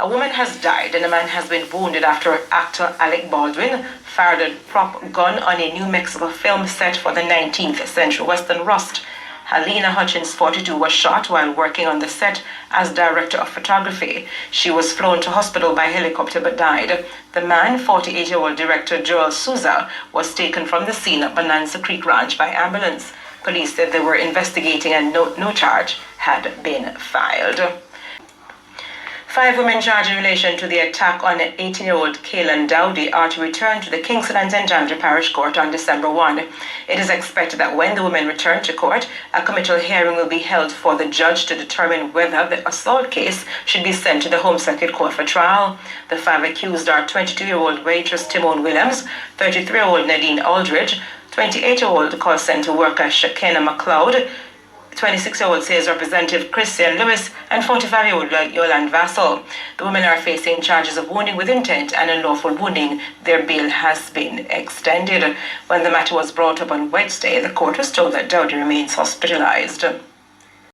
A woman has died and a man has been wounded after actor Alec Baldwin fired a prop gun on a New Mexico film set for the 19th century Western Rust. Helena Hutchins, 42, was shot while working on the set as director of photography. She was flown to hospital by helicopter but died. The man, 48-year-old director Joel Souza, was taken from the scene at Bonanza Creek Ranch by ambulance. Police said they were investigating and no charge had been filed. 5 women charged in relation to the attack on 18-year-old Kaylan Dowdie are to return to the Kingston and St. Andrew Parish Court on December 1. It is expected that when the women return to court, a committal hearing will be held for the judge to determine whether the assault case should be sent to the Home Circuit Court for trial. The 5 accused are 22-year-old waitress Timon Williams, 33-year-old Nadine Aldridge, 28-year-old call center worker Shekinah McLeod, 26-year-old sales representative Christian Lewis, and 45-year-old Yolande Vassell. The women are facing charges of wounding with intent and unlawful wounding. Their bail has been extended. When the matter was brought up on Wednesday, the court was told that Dowdie remains hospitalized.